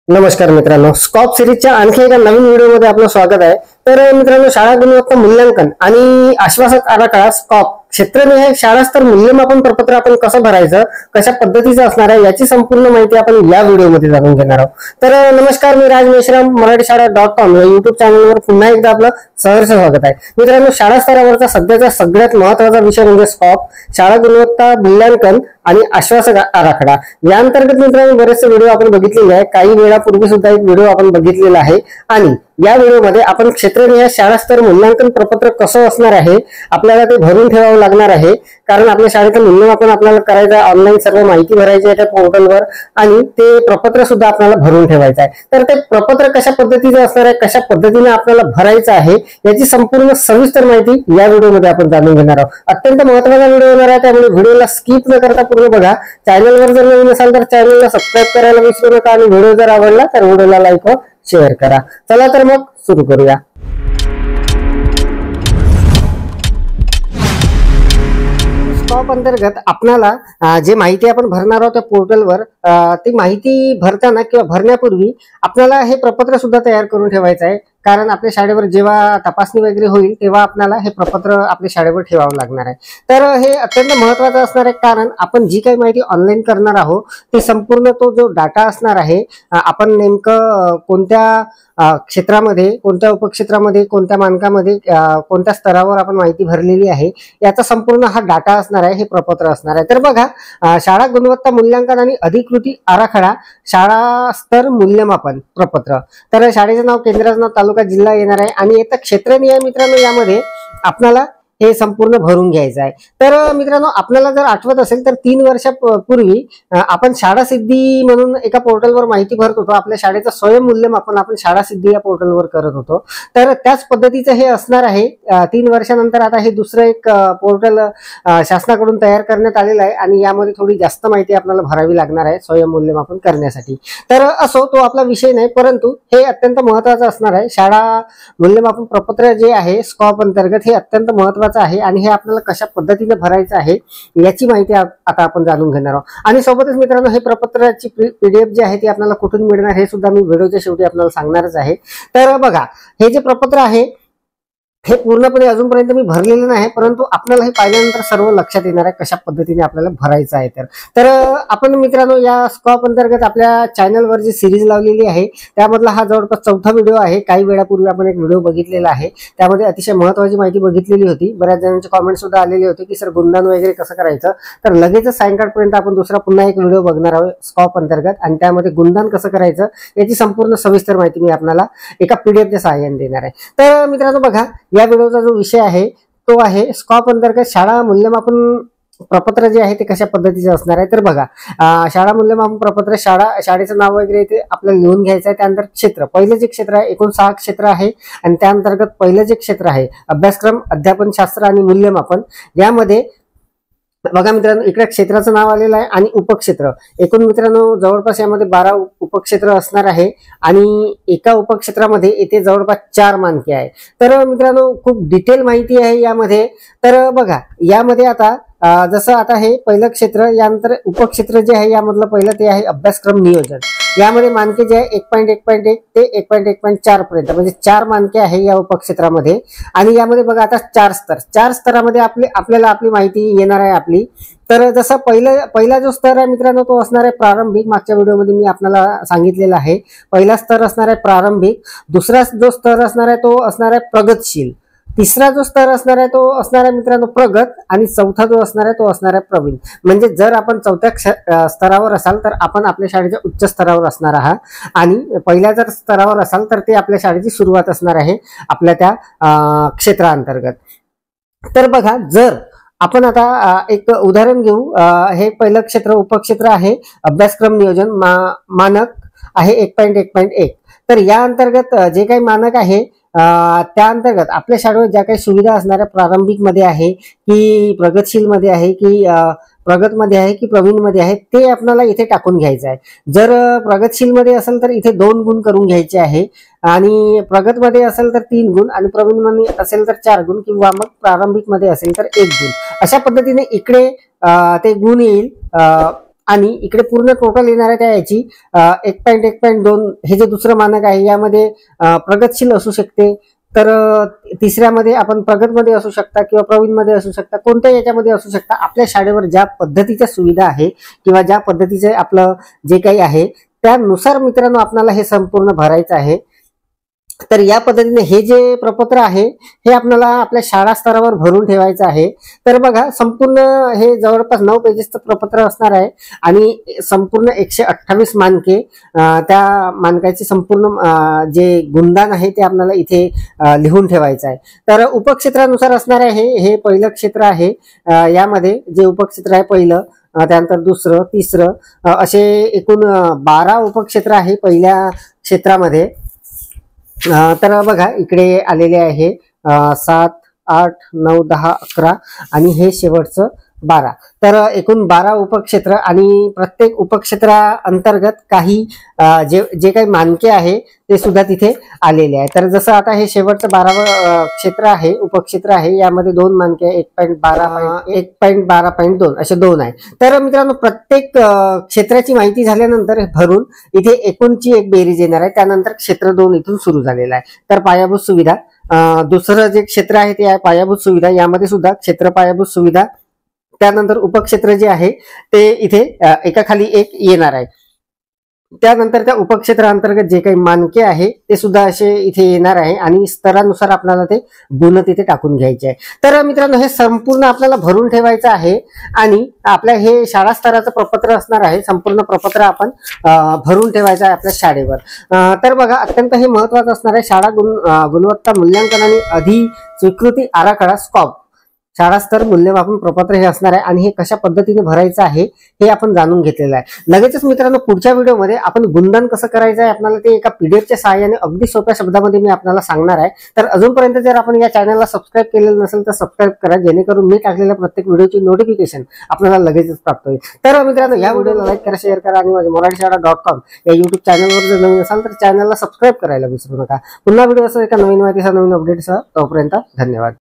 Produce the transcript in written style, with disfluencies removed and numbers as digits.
नमस्कार मित्रांनो, स्कॉप सिरीजच्या आणखी एका नवीन व्हिडिओमध्ये आपलं स्वागत आहे। तर मित्रांनो, शाळा गुणवत्ता मूल्यांकन आणि आश्वासक आराखडा स्कॉप क्षेत्रनिहाय शाळा स्तर मूल्यमापन प्रपत्र आपण कसं भरायचं, कशा पद्धतीचं असणार आहे याची संपूर्ण माहिती आपण या व्हिडिओमध्ये जाणून घेणार आहोत। तर नमस्कार, मी राज मेश्राम, मराठीशाळा.com या युट्यूब चॅनलवर पुन्हा एकदा आपलं सहर्ष स्वागत आहे। मित्रांनो, शाळा स्तरावरचा सध्याचा सगळ्यात महत्त्वाचा विषय म्हणजे स्कॉप, शाळा गुणवत्ता मूल्यांकन आणि आश्वासक आराखडा। या अंतर्गत मित्रांनो बरेचसे व्हिडिओ आपण बघितलेले आहे, काही वेळापूर्वी सुद्धा एक व्हिडिओ आपण बघितलेला आहे आणि या व्हिडिओमध्ये आपण क्षेत्रनिहाय शाळा स्तर मूल्यांकन प्रपत्र कसं असणार आहे, आपल्याला ते भरून ठेवावं लागणार आहे, कारण आपल्या शाळेचं मूल्यमापन आपल्याला करायचं आहे, ऑनलाईन सर्व माहिती भरायची आहे त्या पोर्टलवर आणि ते प्रपत्र सुद्धा आपल्याला भरून ठेवायचं आहे। तर ते प्रपत्र कशा पद्धतीचं असणार आहे, कशा पद्धतीने आपल्याला भरायचं आहे याची संपूर्ण सविस्तर माहिती या व्हिडिओमध्ये आपण जाणून घेणार आहोत। अत्यंत महत्त्वाचा व्हिडिओ होणार आहे, त्यामुळे व्हिडिओला स्किप न करता पूर्ण बघा। चॅनलवर जर नवीन असाल तर चॅनलला सबस्क्राईब करायला विसरू नका आणि व्हिडिओ जर आवडला तर व्हिडिओला लाईक व शेअर करा। चला तर मग सुरू करूया। स्कॉप अंतर्गत आपल्याला जे माहिती आपण भरणार आहोत त्या पोर्टलवर, ती माहिती भरताना किंवा भरण्यापूर्वी आपल्याला हे प्रपत्र सुद्धा तयार करून ठेवायचं आहे, कारण आपल्या शाळेवर जेव्हा तपासणी वगैरे होईल तेव्हा आपल्याला हे प्रपत्र आपल्या शाळेवर ठेवावं लागणार आहे। तर हे अत्यंत महत्त्वाचं असणार आहे, कारण आपण जी काही माहिती ऑनलाईन करणार आहोत ती संपूर्ण तो जो डाटा असणार आहे, आपण नेमकं कोणत्या क्षेत्रामध्ये, कोणत्या उपक्षेत्रामध्ये, कोणत्या मानकामध्ये, कोणत्या स्तरावर आपण माहिती भरलेली आहे याचा संपूर्ण हा डाटा असणार आहे, हे प्रपत्र असणार आहे। तर बघा, शाळा गुणवत्ता मूल्यांकन आणि अधिकृती आराखडा शाळा स्तर मूल्यमापन प्रपत्र। तर शाळेचं नाव, केंद्राचं नाव, तालुका, जिल्हा येणार आहे आणि येतं क्षेत्रनिहाय मित्रांनो यामध्ये आपल्याला हे संपूर्ण भरून घ्यायचं आहे। तर मित्रांनो, आपल्याला जर आठवत असेल तर 3 वर्षापूर्वी आपण शाळा सिद्धी म्हणून एका पोर्टलवर माहिती भरत होतो, आपल्या शाळेचं स्वयं मूल्यमापन आपण शाळा सिद्धी या पोर्टलवर करत होतो। तर त्याच पद्धतीचं हे असणार आहे। 3 वर्षानंतर आता हे दुसरं एक पोर्टल शासनाकडून तयार करण्यात आलेलं आहे आणि यामध्ये थोडी जास्त माहिती आपल्याला भरावी लागणार आहे स्वयं मूल्यमापन करण्यासाठी। तर असो, तो आपला विषय नाही, परंतु हे अत्यंत महत्त्वाचं असणार आहे। शाळा मूल्यमापन प्रपत्र जे आहे स्कॉप अंतर्गत हे अत्यंत महत्त्वाचं आहे आणि हे आपल्याला कशा पद्धतीने भरायचं आहे याची माहिती आता आपण जाणून घेणार आहोत। आणि सोबतच मित्रांनो, हे प्रपत्राची पीडीएफ जी आहे ती आपल्याला कुठून मिळणार हे सुद्धा मी व्हिडिओच्या शेवटी आपल्याला सांगणारच आहे। तर बघा, हे जे प्रपत्र आहे हे पूर्णपणे अजूनपर्यंत मी भरलेलं नाही, परंतु आपल्याला हे पाहिल्यानंतर सर्व लक्षात येणार आहे कशा पद्धतीने आपल्याला भरायचं आहे। तर आपण मित्रांनो या स्कॉप अंतर्गत आपल्या चॅनलवर जी सिरीज लावलेली आहे त्यामधला हा जवळपास 4था व्हिडिओ आहे। काही वेळापूर्वी आपण एक व्हिडिओ बघितलेला आहे, त्यामध्ये अतिशय महत्त्वाची माहिती बघितलेली होती। बऱ्याच जणांचे कॉमेंट सुद्धा आलेले होते की सर गुणदान वगैरे कसं करायचं, तर लगेचच सायंकाळपर्यंत आपण दुसरा पुन्हा एक व्हिडिओ बघणार आहोत स्कॉप अंतर्गत आणि त्यामध्ये गुणदान कसं करायचं याची संपूर्ण सविस्तर माहिती मी आपल्याला एका पीडीएफच्या सहाय्याने देणार आहे। तर मित्रांनो बघा, या व्हिडिओचा जो विषय आहे तो आहे स्कॉप अंतर्गत शाळा मूल्यमापन प्रपत्र जे आहे ते कशा पद्धतीचे असणार आहे। तर बघा, शाळा मूल्यमापन प्रपत्र, शाळेचं नाव वगैरे ते आपल्याला लिहून घ्यायचं आहे। त्यानंतर क्षेत्र, पहिलं जे क्षेत्र आहे, एकूण 6 क्षेत्र आहे आणि त्या अंतर्गत पहिलं जे क्षेत्र आहे अभ्यासक्रम, अध्यापन शास्त्र आणि मूल्यमापन, यामध्ये बघा मित्रांनो इकडे क्षेत्राचं नाव आलेलं आहे आणि उपक्षेत्र, एकूण मित्रांनो जवळपास यामध्ये 12 उपक्षेत्र असणार आहे आणि एका उपक्षेत्रामध्ये येथे जवळपास 4 मानके आहे। तर मित्रांनो खूप डिटेल माहिती आहे यामध्ये। तर बघा, यामध्ये आता जसं आता हे पहिलं क्षेत्र, यानंतर उपक्षेत्र जे आहे यामधलं पहिलं ते आहे अभ्यासक्रम नियोजन। यामध्ये मानके जे आहे 1.1.1 ते 1.1.4 पर्यंत, म्हणजे 4 मानके आहे या उपक्षेत्रामध्ये। आणि यामध्ये बघा आता 4 स्तरामध्ये आपल्याला आपली माहिती येणार आहे आपली। तर जसं पहिला जो स्तर आहे मित्रांनो तो असणार आहे प्रारंभिक, मागच्या व्हिडिओमध्ये मी आपल्याला सांगितलेलं आहे। पहिला स्तर असणार आहे प्रारंभिक, दुसरा जो स्तर असणार आहे तो असणार आहे प्रगतशील, तिसरा जो स्तर असणार आहे तो असणार आहे मित्रांनो प्रगत आणि चौथा जो असणार आहे तो असणार आहे प्रवीण। म्हणजे जर आपण 4थ्या स्तरावर असाल तर आपण आपल्या शाळेच्या उच्च स्तरावर असणार आहात आणि पहिल्या जर स्तरावर असाल तर ते आपल्या शाळेची सुरुवात असणार आहे आपल्या त्या क्षेत्रांतर्गत। तर बघा, जर आपण आता एक उदाहरण घेऊ, हे पहिलं क्षेत्र उपक्षेत्र आहे अभ्यासक्रम नियोजन, मानक आहे 1.1.1। तर या अंतर्गत जे काही मानक आहे त्या अंतर्गत आपल्या शाळेवर ज्या काही सुविधा असणाऱ्या प्रारंभिक मध्ये आहे की प्रगतशील मध्ये आहे की प्रगत मध्ये आहे की प्रवीण मध्ये आहे ते आपल्याला इथे टाकून घ्यायचं आहे। जर प्रगतशील मध्ये असेल तर इथे 2 गुण करून घ्यायचे आहे आणि प्रगत मध्ये असेल तर 3 गुण आणि प्रवीण मध्ये असेल तर 4 गुण किंवा मग प्रारंभिक मध्ये असेल तर 1 गुण। अशा पद्धतीने इकडे ते गुण येईल आणि इकडे पूर्ण टोटल येणार आहे त्या याची 1.1.2 हे जे दुसरं मानक आहे यामध्ये प्रगतशील असू शकते, तर तिसऱ्यामध्ये आपण प्रगतमध्ये असू शकता किंवा प्रवीणमध्ये असू शकता, कोणत्या याच्यामध्ये असू शकता. आपल्या शाळेवर ज्या पद्धतीच्या सुविधा आहे किंवा ज्या पद्धतीचे आपलं जे काही आहे त्यानुसार मित्रांनो आपल्याला हे संपूर्ण भरायचं आहे. तर या पद्धतीने हे जे प्रपत्र आहे हे आपल्याला आपल्या शाळा स्तरावर भरून ठेवायचं आहे. तर बघा संपूर्ण हे जवळपास 9 पेजेसचं प्रपत्र असणार आहे आणि संपूर्ण 128 मानके, त्या मानकाचे संपूर्ण जे गुणदान आहे ते आपल्याला इथे लिहून ठेवायचं आहे. तर उपक्षेत्रानुसार असणार आहे हे पहिलं क्षेत्र आहे. यामध्ये जे उपक्षेत्र आहे पहिलं, त्यानंतर दुसरं, तिसरं असे एकूण 12 उपक्षेत्र आहे पहिल्या क्षेत्रामध्ये. तर बघा इकडे आलेले आहे 7, 8, 9, 10, 11 आणि हे शेवटचं 12. तर एकूण 12 उपक्षेत्र आणि प्रत्येक उपक्षेत्रा अंतर्गत काही जे काही मानके आहे ते सुद्धा तिथे आलेले आहे. तर जसं आता हे शेवटचं 12वं क्षेत्र आहे, उपक्षेत्र आहे, यामध्ये 2 मानके आहे, 1.12.2 असे 2 आहे. तर मित्रांनो प्रत्येक क्षेत्राची माहिती झाल्यानंतर भरून इथे एकूणची एक बेरीज येणार आहे. त्यानंतर क्षेत्र 2 इथून सुरू झालेला आहे. तर पायाभूत सुविधा, दुसरं जे क्षेत्र आहे ते आहे पायाभूत सुविधा, यामध्ये सुद्धा क्षेत्र पायाभूत सुविधा, त्यानंतर उपक्षेत्र जे आहे ते इथे एकाखाली एक येणार आहे. त्यानंतर त्या उपक्षेत्रांतर्गत जे काही मानके आहे ते सुद्धा असे इथे येणार आहे आणि स्तरानुसार आपल्याला ते गुण तिथे टाकून घ्यायचे आहे. तर मित्रांनो हे संपूर्ण आपल्याला भरून ठेवायचं आहे आणि आपल्या हे शाळा स्तराचं प्रपत्र असणार आहे. संपूर्ण प्रपत्र आपण भरून ठेवायचं आहे आपल्या शाळेवर. तर बघा अत्यंत हे महत्वाचं असणार आहे. शाळा गुणवत्ता मूल्यांकन आणि अधिस्वीकृती आराखडा स्कॉप शाळा स्तर मूल्यमापन प्रपत्र हे असणार आहे आणि हे कशा पद्धतीने भरायचं आहे हे आपण जाणून घेतलेलं आहे. लगेचच मित्रांनो पुढच्या व्हिडिओमध्ये आपण गुणदान कसं करायचं आहे आपल्याला ते एका पीडीएफच्या सहाय्याने अगदी सोप्या शब्दामध्ये मी आपल्याला सांगणार आहे. तर अजूनपर्यंत जर आपण या चॅनलला सबस्क्राईब केलेलं नसेल तर सबस्क्राईब करा, जेणेकरून मी टाकलेल्या प्रत्येक व्हिडिओची नोटिफिकेशन आपल्याला लगेचच प्राप्त होईल. तर मित्रांनो या व्हिडिओला लाईक करा, शेअर करा आणि माझ्या मराठीशाळा.com या युट्यूब चॅनलवर जर नवीन असाल तर चॅनलला सबस्क्राईब करायला विसरू नका. पुन्हा व्हिडिओ असं एका नवीन माहितीसह नवीन अपडेटसह, तोपर्यंत धन्यवाद.